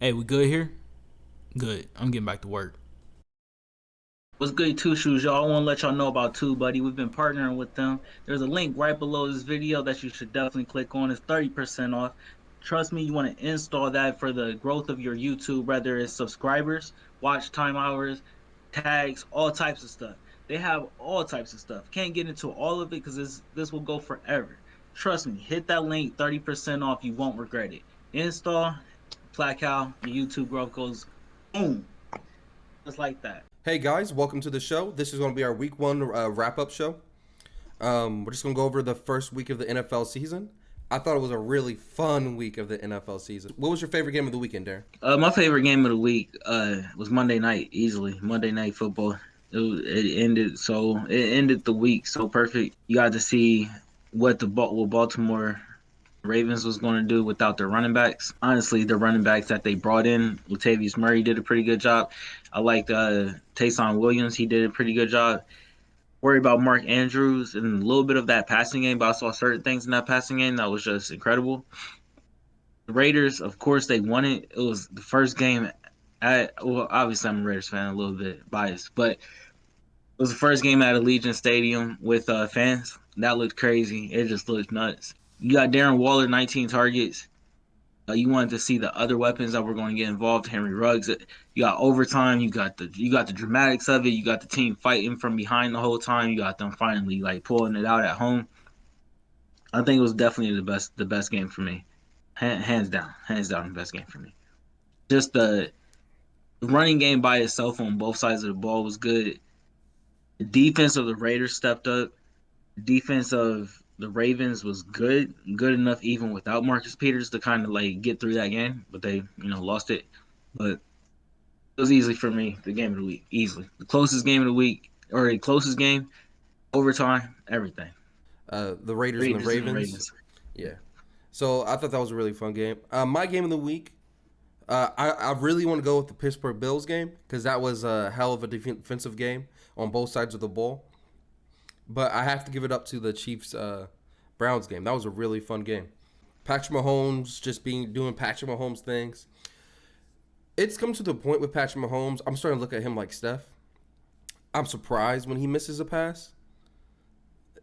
Hey, we good here? Good. I'm getting back to work. What's good, Two Shoes, y'all? I want to let y'all know about Two Buddy. We've been partnering with them. There's a link right below this video that you should definitely click on. It's 30% off. Trust me, you want to install that for the growth of your YouTube, whether it's subscribers, watch time hours, tags, all types of stuff. They have all types of stuff. Can't get into all of it because this will go forever. Trust me, hit that link, 30% off. You won't regret it. Install, Placow, your YouTube growth goes boom, just like that. Hey guys, welcome to the show. This is going to be our week one wrap up show. We're just going to go over the first week of the NFL season. I thought it was a really fun week of the NFL season. What was your favorite game of the weekend, Darren? My favorite game of the week was Monday night, easily. Monday Night Football. It ended the week so perfect. You got to see what Baltimore Ravens was going to do without their running backs. Honestly, the running backs that they brought in, Latavius Murray did a pretty good job. I liked Taysom Williams. He did a pretty good job. Worry about Mark Andrews and a little bit of that passing game, but I saw certain things in that passing game that was just incredible. The Raiders, of course, they won it. It was the first game well, obviously I'm a Raiders fan, a little bit biased, but it was the first game at Allegiant Stadium with fans. That looked crazy. It just looked nuts. You got Darren Waller, 19 targets. You wanted to see the other weapons that were going to get involved. Henry Ruggs. You got overtime. You got the dramatics of it. You got the team fighting from behind the whole time. You got them finally like pulling it out at home. I think it was definitely the best game for me, hands down the best game for me. Just the running game by itself on both sides of the ball was good. The defense of the Raiders stepped up. The defense of the Ravens was good enough even without Marcus Peters to kind of like get through that game, but they lost it. But it was easily for me the game of the week, easily the closest game of the week or the closest game, overtime, everything. The Raiders and the Raiders and the Ravens. Ravens. Yeah. So I thought that was a really fun game. My game of the week, I really want to go with the Pittsburgh Bills game because that was a hell of a defensive game on both sides of the ball. But I have to give it up to the Chiefs Browns game. That was a really fun game. Patrick Mahomes just being doing Patrick Mahomes things. It's come to the point with Patrick Mahomes. I'm starting to look at him like Steph. I'm surprised when he misses a pass.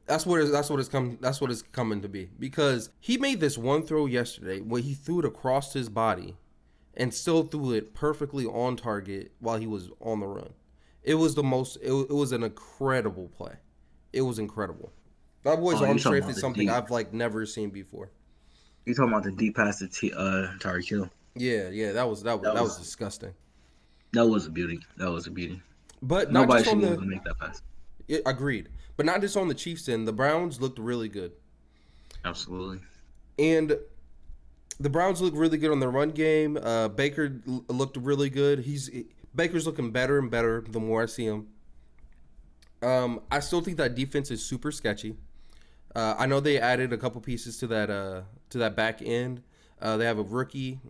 That's what it's coming to be because he made this one throw yesterday where he threw it across his body and still threw it perfectly on target while he was on the run. It was an incredible play. It was incredible. That boy's Oh, you arm talking strength about is the something deep? I've like never seen before. You talking about the deep pass to Tyreek Hill? Yeah, That that was was disgusting. that was a beauty. That was a beauty. But not Nobody just should on be able the to make that pass. yeah, agreed. But not just on the Chiefs end. The Browns looked really good. Absolutely. And the Browns look really good on their run game. Baker looked really good. Baker's looking better and better the more I see him. I still think that defense is super sketchy. I know they added a couple pieces to that back end. They have a rookie,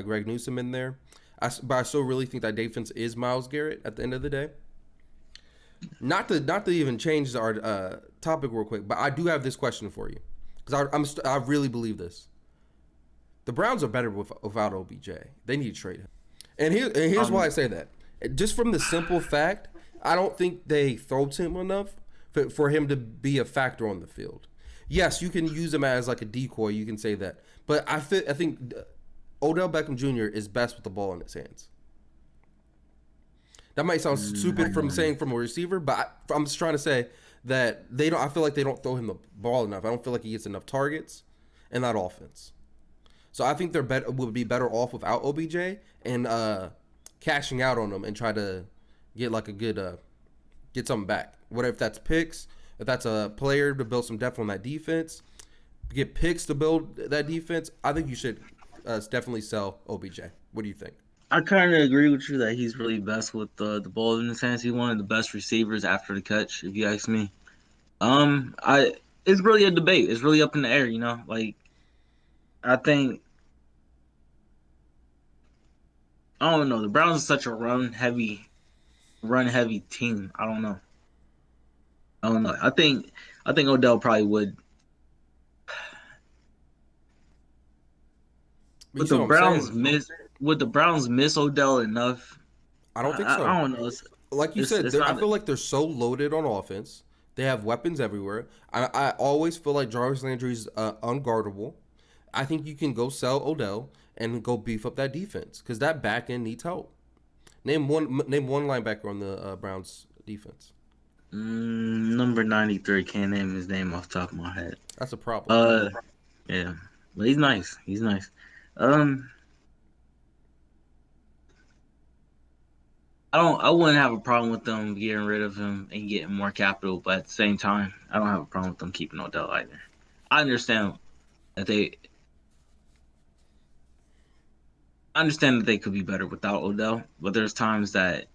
Greg Newsome, in there. But I still really think that defense is Myles Garrett at the end of the day. Not to even change our topic real quick, but I do have this question for you because I really believe this. The Browns are better without OBJ. They need to trade him. Here's why I Um, say that. Just from the simple fact, I don't think they throw to him enough for him to be a factor on the field. Yes, you can use him as like a decoy. You can say that, but I think Odell Beckham Jr. is best with the ball in his hands. That might sound stupid from mm, saying from a receiver, but I'm just trying to say that they don't. I feel like they don't throw him the ball enough. I don't feel like he gets enough targets in that offense. So I think would be better off without OBJ and cashing out on them and try to get like a good get something back. What if that's picks? If that's a player to build some depth on that defense, get picks to build that defense. I think you should definitely sell OBJ. What do you think? I kind of agree with you that he's really best with the ball in his hands. He's one of the best receivers after the catch, if you ask me. I It's really a debate. It's really up in the air, you know. Like I think I don't know. The Browns are such a run heavy team. I don't know. I don't know. I think Odell probably would. But you Would see the what I'm Browns saying? miss? Would the Browns miss Odell enough? I don't think I so. don't know. Like you said, It's I not. feel like they're so loaded on offense. They have weapons everywhere. I always feel like Jarvis Landry's unguardable. I think you can go sell Odell and go beef up that defense because that back end needs help. Name one linebacker on the Browns defense. Number 93. Can't name his name off the top of my head. That's a problem. Uh, yeah, but he's nice. He's nice. Um, I don't. I wouldn't have a problem with them getting rid of him and getting more capital, but at the same time, I don't have a problem with them keeping Odell either. I understand that they. I understand that they could be better without Odell, but there's times that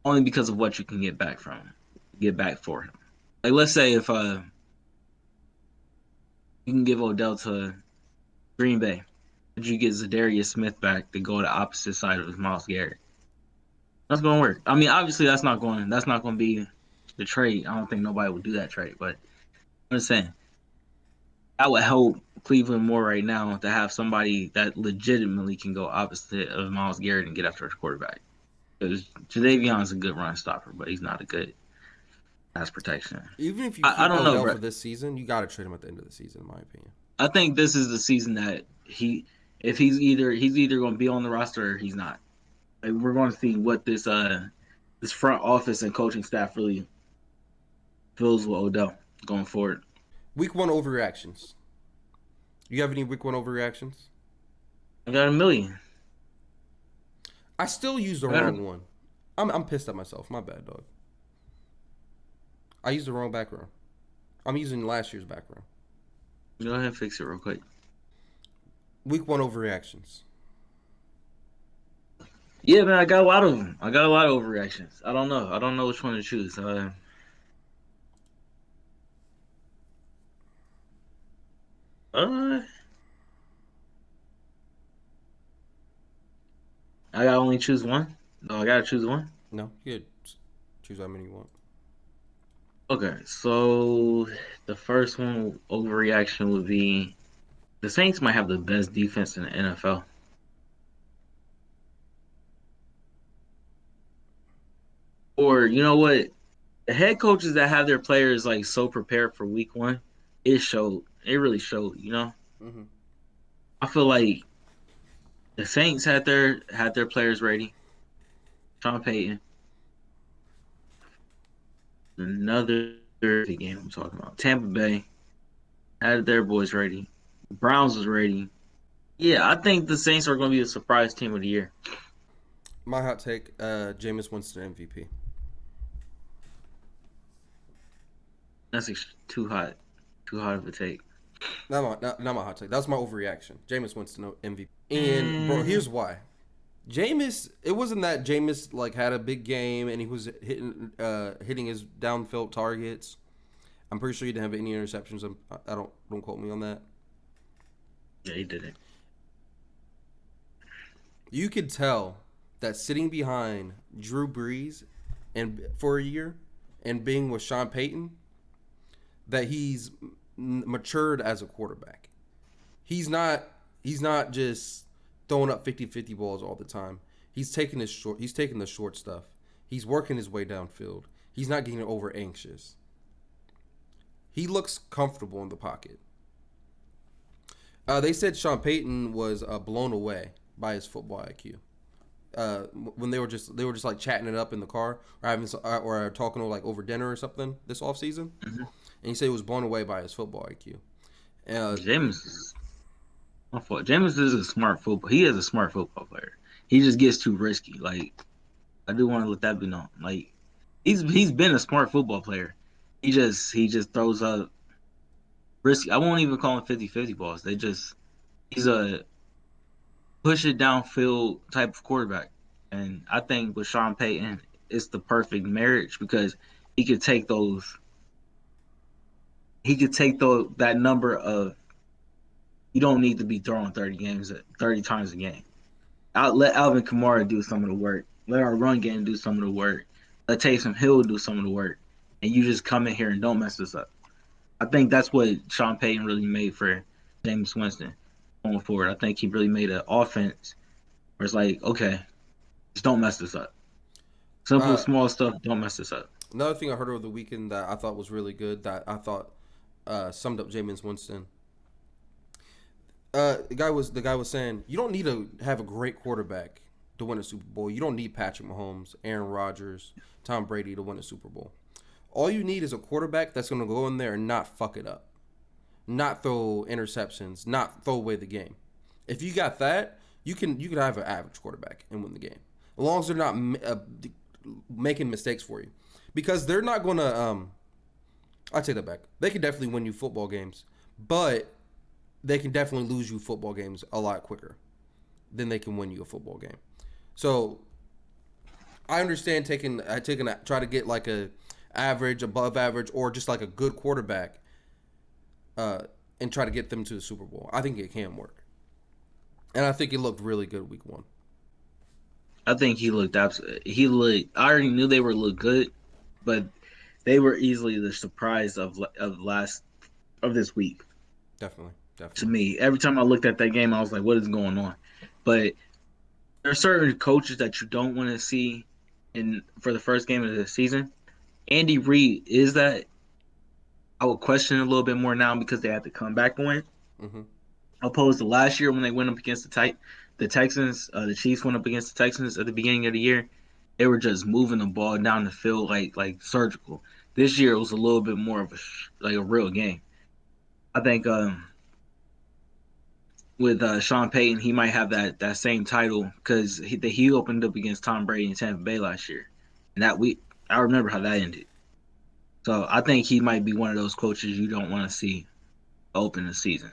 only because of what you can get back for him. Like let's say if you can give Odell to Green Bay, but you get Zadarius Smith back to go the opposite side of Miles Garrett. That's gonna work. I mean, obviously that's not going to be the trade. I don't think nobody would do that trade, but I'm just saying I would help Cleveland more right now to have somebody that legitimately can go opposite of Miles Garrett and get after his quarterback. Because Jadavion's a good run stopper, but he's not a good pass protection. Even if you I keep don't know, Odell bro. for this season, you got to trade him at the end of the season, in my opinion. I think this is the season that if he's either going to be on the roster or he's not. Like, we're going to see what this front office and coaching staff really feels with Odell going forward. Week 1 overreactions. You have any week 1 overreactions? I got a million. I still used the I got wrong one. I'm pissed at myself. My bad, dog. I used the wrong background. I'm using last year's background. Go ahead and fix it real quick. Week 1 overreactions. Yeah, man, I got a lot of them. I got a lot of overreactions. I don't know. I don't know which one to choose. Uh, I gotta only choose one. No, I gotta choose one. No, you could choose how many you want. Okay, so the first one overreaction would be the Saints might have the best defense in the NFL. Or you know what? The head coaches that have their players like so prepared for week one, it showed. It really showed. Mm-hmm. I feel like the Saints had their players ready. Sean Payton, another game I'm talking about. Tampa Bay had their boys ready. Browns was ready. Yeah, I think the Saints are going to be the surprise team of the year. My hot take: Jameis Winston MVP. That's too hot of a take. Not my hot take. That's my overreaction. Jameis Winston MVP. And bro, Mm, here's why. Jameis, it wasn't that Jameis like had a big game and he was hitting his downfield targets. I'm pretty sure he didn't have any interceptions. I don't quote me on that. yeah, he did it. You could tell that sitting behind Drew Brees and for a year and being with Sean Payton that he's matured as a quarterback. He's not just throwing up 50-50 balls all the time. He's taking the short stuff. He's working his way downfield. He's not getting over anxious. He looks comfortable in the pocket. They said Sean Payton was blown away by his football IQ. When they were just like chatting it up in the car or or talking like over dinner or something this offseason. Mm-hmm. And he said he was blown away by his football IQ. James is my fault. James is a smart football. He is a smart football player. He just gets too risky. Like I do want to let that be known. Like he's been a smart football player. He just throws up risky. I won't even call him 50-50 balls. He's a push it downfield type of quarterback. And I think with Sean Payton, it's the perfect marriage because he could take those. He could take that number of. You don't need to be throwing 30 times a game. Let Alvin Kamara do some of the work. Let our run game do some of the work. Let Taysom Hill do some of the work. And you just come in here and don't mess this up. I think that's what Sean Payton really made for James Winston. going forward. I think he really made an offense where it's like, okay, just don't mess this up. Simple, Uh, small stuff. Don't mess this up. Another thing I heard over the weekend that I thought was really good that I thought summed up Jameis Winston. The guy was saying you don't need to have a great quarterback to win a Super Bowl. You don't need Patrick Mahomes, Aaron Rodgers, Tom Brady to win a Super Bowl. All you need is a quarterback that's going to go in there and not fuck it up, not throw interceptions, not throw away the game. If you got that, you can have an average quarterback and win the game, as long as they're not making mistakes for you, because they're not going to. I take that back. They can definitely win you football games, but they can definitely lose you football games a lot quicker than they can win you a football game. So I understand try to get like a average, above average, or just like a good quarterback, and try to get them to the Super Bowl. I think it can work, and I think it looked really good week 1. I think he looked absolutely. He looked. I already knew they were look good, but they were easily the surprise of this week. Definitely, To definitely. me, every time I looked at that game, I was like, "What is going on?" But there are certain coaches that you don't want to see in for the first game of the season. Andy Reid is that. I would question it a little bit more now because they had to come back and win. Mm-hmm. Opposed to last year when they went up against the Texans, the Chiefs went up against the Texans at the beginning of the year. They were just moving the ball down the field like surgical. This year it was a little bit more of like a real game. I think with Sean Payton, he might have that same title because he opened up against Tom Brady in Tampa Bay last year, and that week I remember how that ended. So I think he might be one of those coaches you don't want to see open the season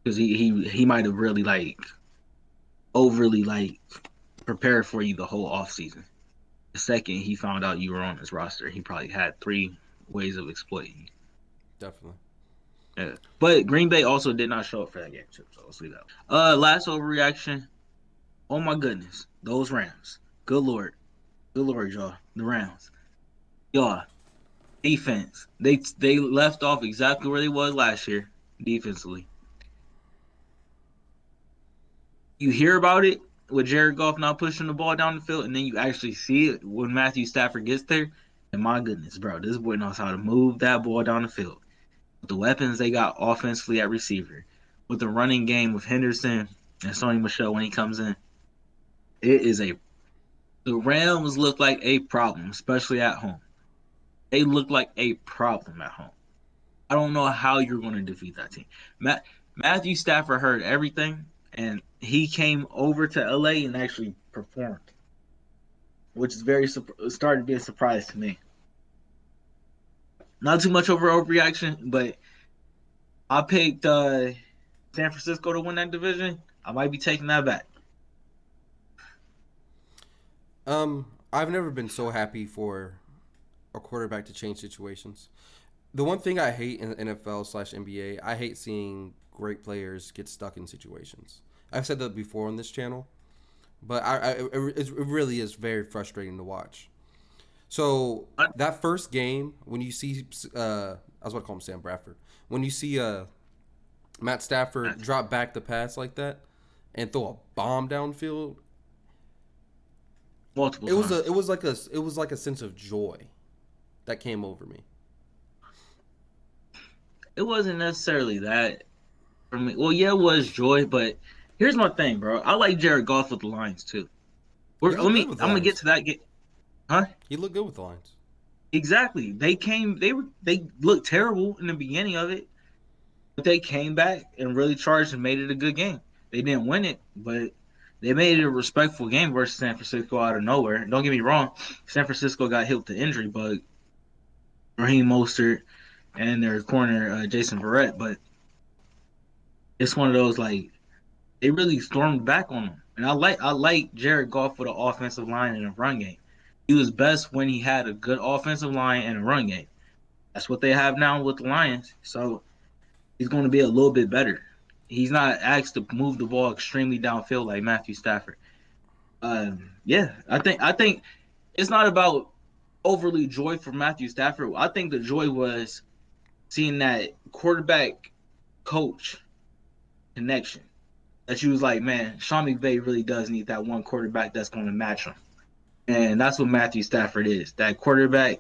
because he might have really like overly like prepared for you the whole off season. The second he found out you were on his roster, he probably had 3 ways of exploiting Definitely. you. Yeah. But Green Bay also did not show up for that game, so let's leave that. Last overreaction. Oh my goodness, those Rams. Good lord, y'all. The Rams, y'all. Defense. They left off exactly where they was last year defensively. You hear about it with Jared Goff not pushing the ball down the field, and then you actually see it when Matthew Stafford gets there. And my goodness, bro, this boy knows how to move that ball down the field. With the weapons they got offensively at receiver, with the running game with Henderson and Sony Michel when he comes in, it is a the Rams look like a problem, especially at home. They look like a problem at home. I don't know how you're going to defeat that team. Matthew Stafford heard everything, and he came over to LA and actually performed, which is started to be a surprise to me. Not too much overreaction, but I picked San Francisco to win that division. I might be taking that back. I've never been so happy for a quarterback to change situations. The one thing I hate in the NFL/NBA, I hate seeing great players get stuck in situations. I've said that before on this channel, but it really is very frustrating to watch. So that first game, when you see, I was about to call him Sam Bradford. When you see Matt Stafford drop back the pass like that and throw a bomb downfield, Multiple it was times. a it was like a sense of joy that came over me. It wasn't necessarily that for me. Well, yeah, it was joy, but here's my thing, bro. I like Jared Goff with the Lions too. He looked good with the I'm gonna get Lions. to that. Huh? He looked good with the Lions. Exactly. They looked terrible in the beginning of it, but they came back and really charged and made it a good game. They didn't win it, but they made it a respectful game versus San Francisco out of nowhere. Don't get me wrong, San Francisco got hit with the injury bug, Raheem Mostert and their corner Jason Verrett, but it's one of those like they really stormed back on them. And I like Jared Goff with an offensive line and a run game. He was best when he had a good offensive line and a run game. That's what they have now with the Lions. So he's going to be a little bit better. He's not asked to move the ball extremely downfield like Matthew Stafford. Yeah, I think it's not about overly joy for Matthew Stafford. I think the joy was seeing that quarterback coach connection. that you was like, man, Sean McVay really does need that one quarterback that's going to match him. And that's what Matthew Stafford is. That quarterback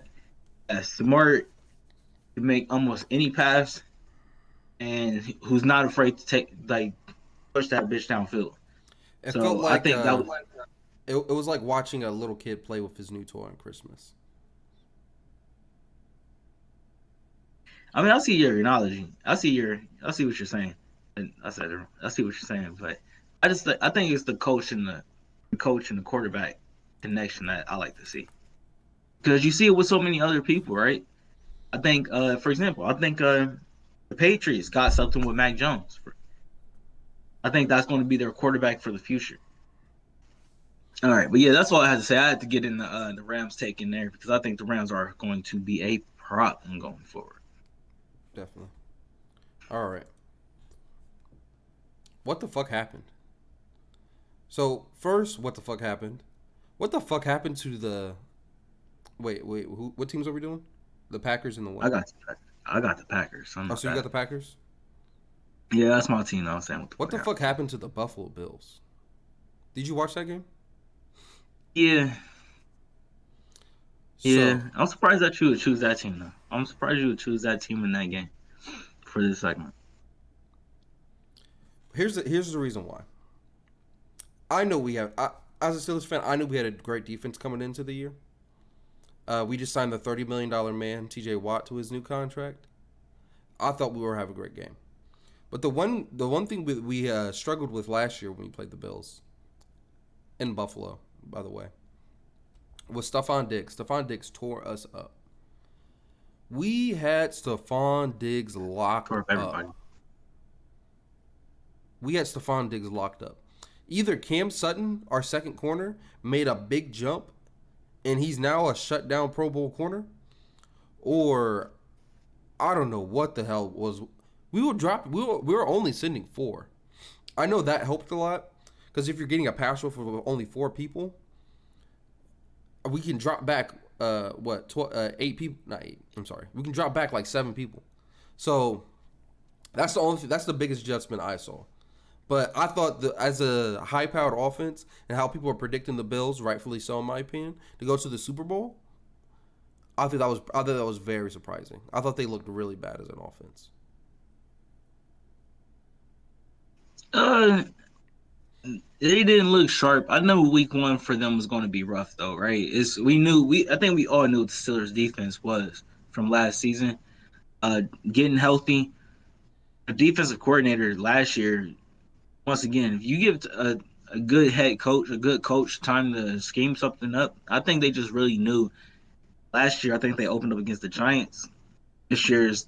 that's smart, can make almost any pass, and who's not afraid to push that bitch downfield. It felt So I like think that was. it was like watching a little kid play with his new toy on Christmas. I mean, I see your analogy. I see what you're saying. And I said, I see what you're saying, but I think it's the coach and the quarterback connection that I like to see because you see it with so many other people, right? I think, for example, the Patriots got something with Mac Jones. I think that's going to be their quarterback for the future. All right, but yeah, that's all I had to say. I had to get in the Rams take in there because I think the Rams are going to be a problem going forward. Definitely. All right. What the fuck happened? So first, what the fuck happened? What the fuck happened to the? Wait. Who? What teams are we doing? The Packers and the what? I got I got the Packers. I'm Oh, not so you got bad. the Packers. Yeah, that's my team. I was saying what the What fuck the fuck happened. happened to the Buffalo Bills? Did you watch that game? Yeah, So yeah. I'm surprised that you would choose that team though. I'm surprised you would choose that team in that game for this segment. here's the reason why. I know we have. As a Steelers fan, I knew we had a great defense coming into the year. We just signed the $30 million man, T.J. Watt, to his new contract. I thought we were having a great game. But the one thing we struggled with last year when we played the Bills in Buffalo, by the way, was Stephon Diggs. Stephon Diggs tore us up. We had Stephon Diggs locked For up. everybody. We had Stephon Diggs locked up. Either Cam Sutton, our second corner, made a big jump, and he's now a shutdown Pro Bowl corner, or I don't know what the hell was. We would drop. We were only sending four. I know that helped a lot because if you're getting a pass rush for only four people, we can drop back. What? 8 people? Not 8. I'm sorry. We can drop back like 7 people. So that's the only. That's the biggest adjustment I saw. But I thought as a high-powered offense and how people are predicting the Bills, rightfully so in my opinion, to go to the Super Bowl, I thought that was very surprising. I thought they looked really bad as an offense. Uh, they didn't look sharp. I know week one for them was going to be rough though, right? I think we all knew what the Steelers defense was from last season. Uh, Getting healthy. The defensive coordinator last year, once again, if you give a good head coach, a good coach time to scheme something up, I think they just really knew. Last year, I think they opened up against the Giants. This year's,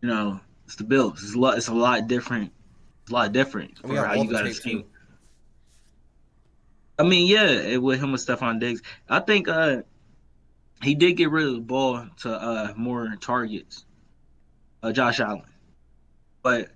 it's the Bills. It's a lot different. It's a lot different And we for have how all you the got to tape scheme. too. I mean, yeah, with him with Stephon Diggs, I think he did get rid of the ball to more targets, Josh Allen. But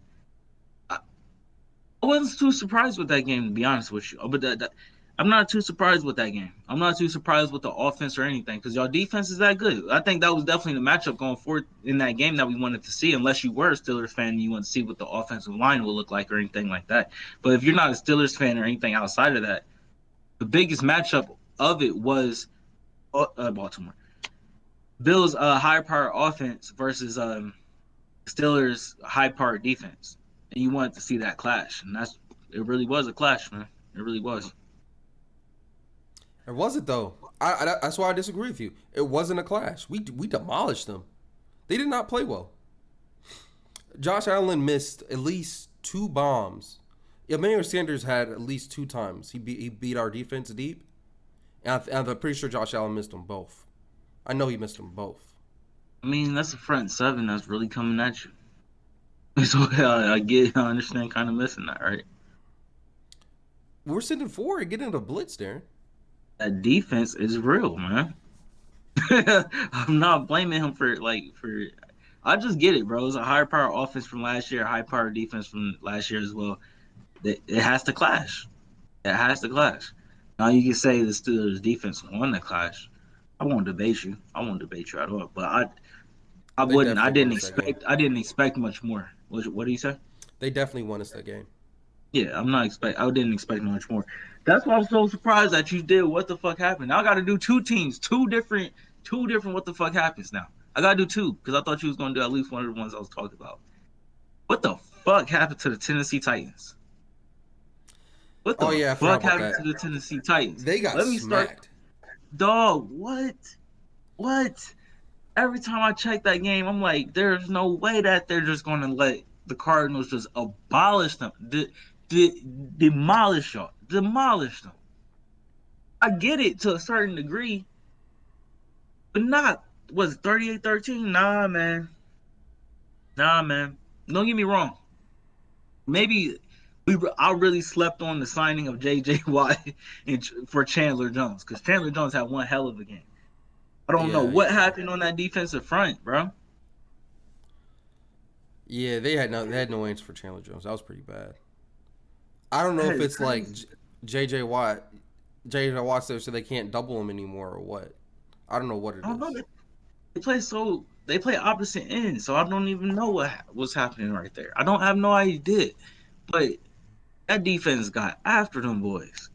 I wasn't too surprised with that game, to be honest with you. But I'm not too surprised with that game. I'm not too surprised with the offense or anything because y'all defense is that good. I think that was definitely the matchup going forward in that game that we wanted to see. Unless you were a Steelers fan and you want to see what the offensive line will look like or anything like that. But if you're not a Steelers fan or anything outside of that, the biggest matchup of it was Baltimore. Bills high power offense versus Steelers high power defense, and you wanted to see that clash, and it really was a clash, man. It really was. Or was it though? That's why I disagree with you. It wasn't a clash. We demolished them. They did not play well. Josh Allen missed at least 2 bombs. Emmanuel Sanders had at least 2 times. He beat our defense deep, and I'm pretty sure Josh Allen missed them both. I know he missed them both. I mean, that's a front seven that's really coming at you. So I understand, kind of missing that, right? We're sending 4 and getting a blitz, Darren. That defense is real, man. I'm not blaming him for. I just get it, bro. It's a higher power offense from last year, a high power defense from last year as well. It has to clash. It has to clash. Now you can say the Steelers defense won the clash. I won't debate you. I won't debate you at all. But I They wouldn't. definitely won us that game. I didn't expect much more. What do you say? They definitely won us that game. Yeah, I didn't expect much more. That's why I'm so surprised that you did what the fuck happened. Now I got to do two teams, two different what the fuck happens now. I got to do two because I thought you was gonna do at least one of the ones I was talking about. What the fuck happened to the Tennessee Titans? What Oh the yeah, I forgot fuck about happened that. to the Tennessee Titans? They got Let me start. smacked. Dog, what? What? Every time I check that game, I'm like, there's no way that they're just going to let the Cardinals just abolish them, demolish y'all, demolish them. I get it to a certain degree, but not was 38-13. Nah, man. Nah, man. Don't get me wrong. Maybe I really slept on the signing of J.J. Watt for Chandler Jones because Chandler Jones had one hell of a game. I don't know Yeah, what happened on that defensive front, bro. yeah. They had no answer for Chandler Jones. That was pretty bad. I don't know That if is it's like crazy. J.J. Watt, J.J. Watt's there so they can't double him anymore or what. I don't know what it I don't know. is. They play opposite ends, so I don't even know what's happening right there. I don't have no idea. But that defense got after them boys.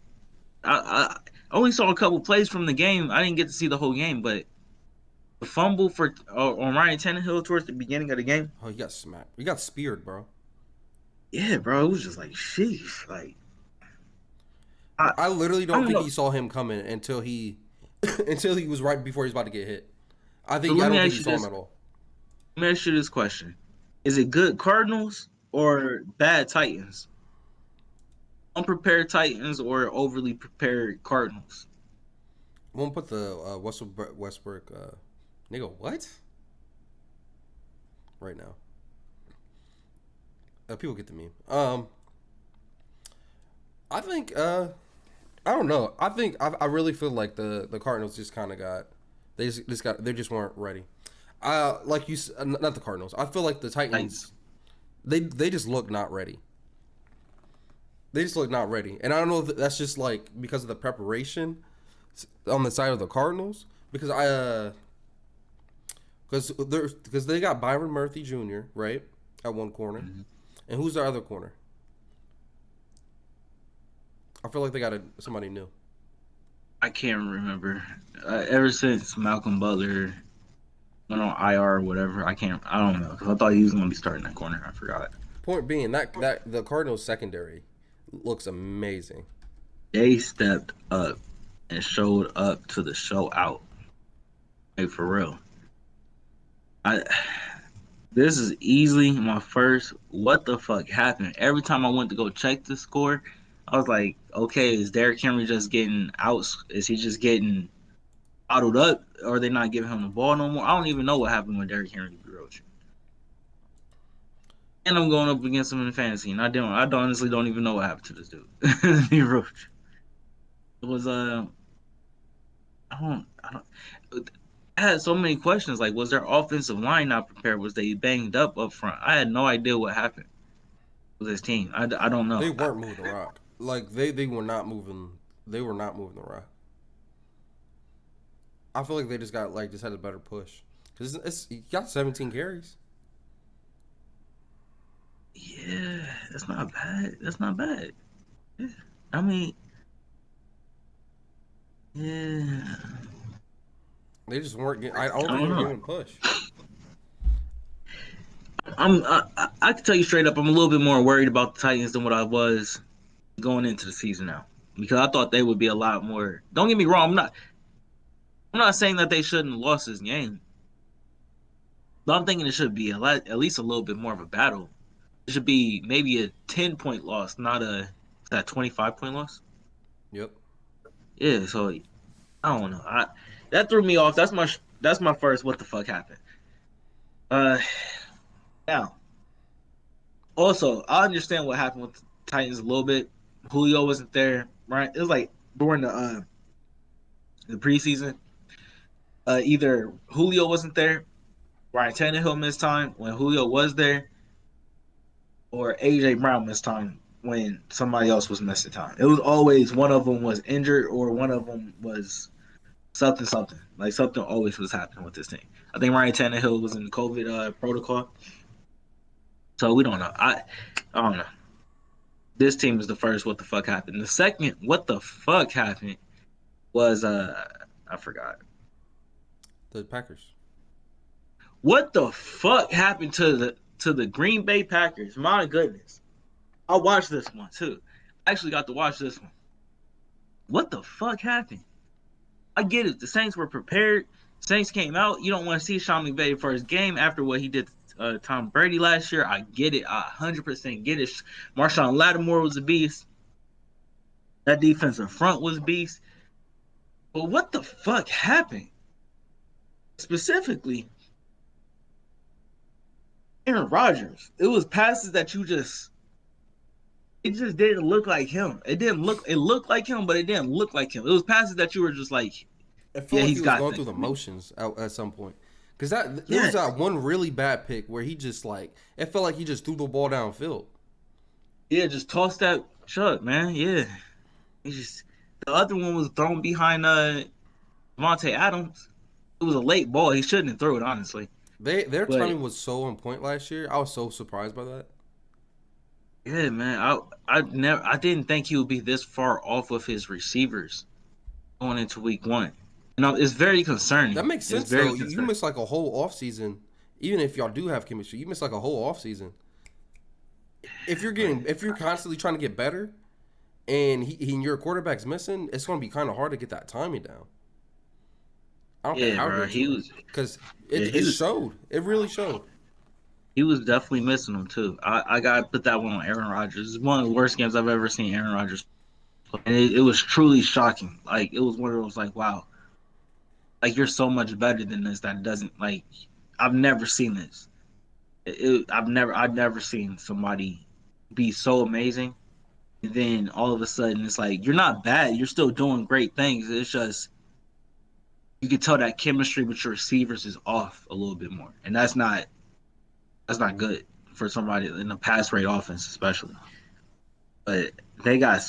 I only saw a couple plays from the game. I didn't get to see the whole game, but the fumble for on Ryan Tannehill towards the beginning of the game. Oh, he got smacked. He got speared, bro. Yeah, bro, it was just like sheesh. Like I, I literally I don't don't think know. he saw him coming until he until he was right before he was about to get hit. So I let me don't think ask he you saw him this. at all. Let me ask you this question: Is it good Cardinals or bad Titans? Unprepared Titans or overly prepared Cardinals? I'm gonna put the Westbrook nigga what right now. People get the meme. I think I don't know. I really feel like the Cardinals just kind of got they just weren't ready. Like not the Cardinals. I feel like the Titans. Titans they just look not ready. They just look not ready, and I don't know if that's just like because of the preparation on the side of the Cardinals. Because because they got Byron Murphy Jr. right at one corner, Mhm. and who's the other corner? I feel like they got somebody new. I can't remember. Ever since Malcolm Butler went on IR or whatever, I can't. I don't know because I thought he was going to be starting that corner. I forgot. Point being that the Cardinals secondary looks amazing. They stepped up and showed up to the show out. Like for real. I This is easily my first. What the fuck happened? Every time I went to go check the score, I was like, okay, is Derrick Henry just getting out? Is he just getting bottled up? Or are they not giving him the ball no more? I don't even know what happened with Derrick Henry. And I'm going up against him in fantasy, and I honestly don't even know what happened to this dude. It was I don't. I had so many questions. Like, was their offensive line not prepared? Was they banged up front? I had no idea what happened with this team. I don't know. They weren't moving the rock. Like they were not moving. They were not moving the rock. I feel like they just had a better push because he got 17 carries. Yeah, that's not bad. That's not bad. Yeah. I mean, yeah. They just weren't getting. I don't I think they don't were know. getting a push. I can tell you straight up, I'm a little bit more worried about the Titans than what I was going into the season now because I thought they would be a lot more. Don't get me wrong. I'm not saying that they shouldn't have lost this game, but I'm thinking it should be at least a little bit more of a battle. It should be maybe a 10-point loss, not that 25-point loss. Yep. Yeah, so I don't know. That threw me off. That's my first. What the fuck happened? Uh, Now also I understand what happened with the Titans a little bit. Julio wasn't there, right? It was like during the preseason. Either Julio wasn't there, Ryan Tannehill missed time when Julio was there, or AJ Brown missed time when somebody else was missing time. It was always one of them was injured or one of them was something something. Like something always was happening with this thing. I think Ryan Tannehill was in the COVID protocol, so we don't know. I don't know. This team is the first. What the fuck happened? The second, what the fuck happened was I forgot. The Packers. What the fuck happened to the Green Bay Packers? My goodness. I watched this one too. I actually got to watch this one. What the fuck happened? I get it. The Saints were prepared. Saints came out. You don't want to see Sean McVay for his game after what he did to Tom Brady last year. I get it. I 100% get it. Marshawn Lattimore was a beast. That defensive front was a beast. But what the fuck happened? Specifically, Aaron Rodgers. It was passes that you just it just didn't look like him. It looked like him, but it didn't look like him. It was passes that you were just like, It felt yeah, like he's he was got going that. through the motions at some point. Because there was Yes. that one really bad pick where he just like it felt like he just threw the ball downfield. Yeah, just toss that chuck, man. Yeah. He just the other one was thrown behind Devontae Adams. It was a late ball. He shouldn't have thrown it, honestly. Their But timing was so on point last year. I was so surprised by that. yeah, man, I didn't think he would be this far off of his receivers going into week one. It's very That concerning. makes It's sense very though. You concerning. miss like a whole off season, even if y'all do have chemistry. You miss like a whole off season. But If you're constantly trying to get better, and your quarterback's missing, it's going to be kind of hard to get that timing down. I don't care yeah, how bro, good you he are, was because yeah, it showed. It really showed. he was definitely missing them too. I gotta put that one on Aaron Rodgers. It's one of the worst games I've ever seen Aaron Rodgers play. And it was truly shocking. Like it was one of those like, wow, like you're so much better than this that it doesn't like I've never seen this. I've never seen somebody be so amazing. And then all of a sudden it's like you're not bad, you're still doing great things. It's just you can tell that chemistry with your receivers is off a little bit more. And that's not good for somebody in a pass rate offense especially. But they got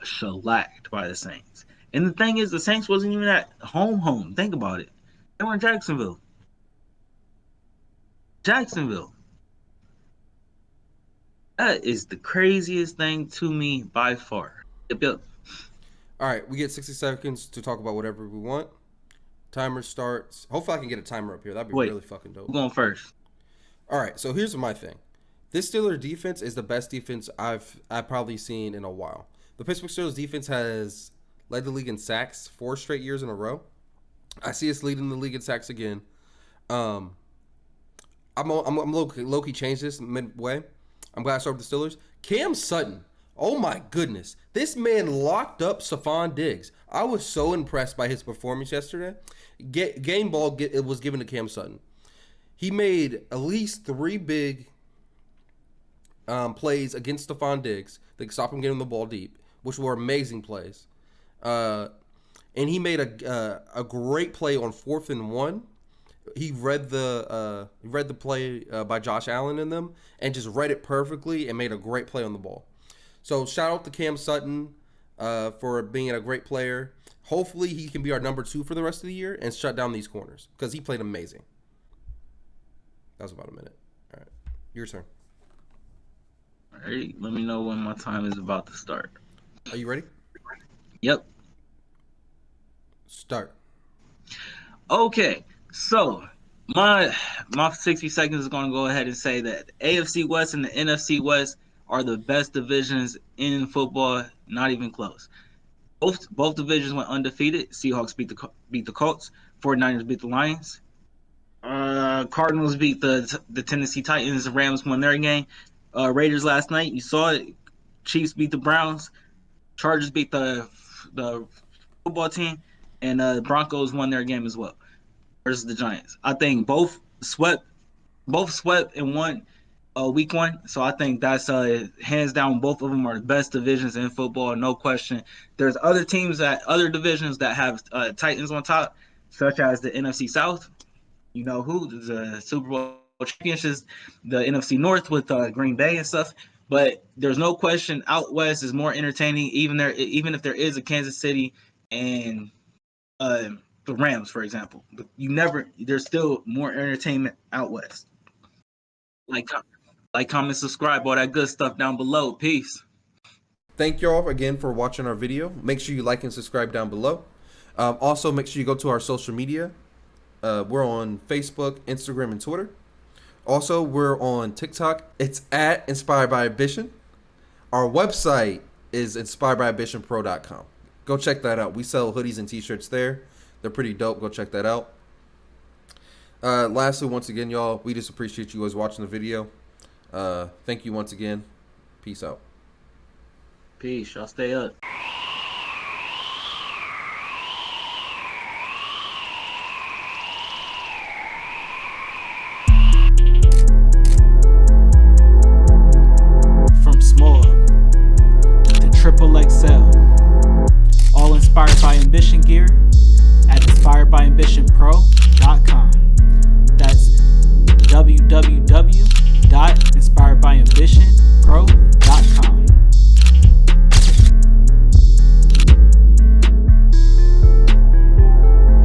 shellacked by the Saints. And the thing is the Saints wasn't even at home. Think about it. They were in Jacksonville. Jacksonville. That is the craziest thing to me by far. Yep, yep. All right, we get 60 seconds to talk about whatever we want. Timer starts. Hopefully, I can get a timer up here. That'd be Wait, really fucking dope. who's going first? All right, so here's my thing. This Steelers defense is the best defense I've probably seen in a while. The Pittsburgh Steelers defense has led the league in sacks 4 straight years in a row. I see us leading the league in sacks again. Um, I'm low-key changed this midway. I'm glad I started with the Steelers. Cam Sutton. Oh my goodness. This man locked up Stephon Diggs. I was so impressed by his performance yesterday. Game ball it was given to Cam Sutton. He made at least three big plays against Stephon Diggs that could stop him getting the ball deep, which were amazing plays. Uh, and he made a great play on 4th and 1. He read the play by Josh Allen in them and just read it perfectly and made a great play on the ball. So shout out to Cam Sutton for being a great player. Hopefully he can be our number 2 for the rest of the year and shut down these corners because he played amazing. That was about a minute. All right, your turn. All right, let me know when my time is about to start. Are you ready? Yep. Start. Okay, so my 60 seconds is going to go ahead and say that the AFC West and the NFC West are the best divisions in football, not even close. Both divisions went undefeated. Seahawks beat the Colts. 49ers beat the Lions. Cardinals beat the Tennessee Titans. The Rams won their game. Raiders last night, you saw it. Chiefs beat the Browns. Chargers beat the football team, and Broncos won their game as well versus the Giants. I think both swept and won week one. So I think that's hands down. Both of them are the best divisions in football, no question. There's other divisions that have Titans on top, such as the NFC South. You know who the Super Bowl championships, the NFC North with Green Bay and stuff. But there's no question out west is more entertaining. Even if there is a Kansas City and uh, the Rams, for example, but there's still more entertainment out west. Like Like, comment, subscribe, all that good stuff down below. Peace. Thank you all again for watching our video. Make sure you like and subscribe down below. Also, make sure you go to our social media. We're on Facebook, Instagram, and Twitter. Also, we're on TikTok. It's at Inspired by Ambition. Our website is inspiredbyambitionpro.com. Go check that out. We sell hoodies and t-shirts there. They're pretty dope. Go check that out. Lastly, once again, y'all, we just appreciate you guys watching the video. Thank you once again. Peace out. Peace. Y'all stay up. From small to triple XL. All inspired by ambition gear at inspiredbyambitionpro.com.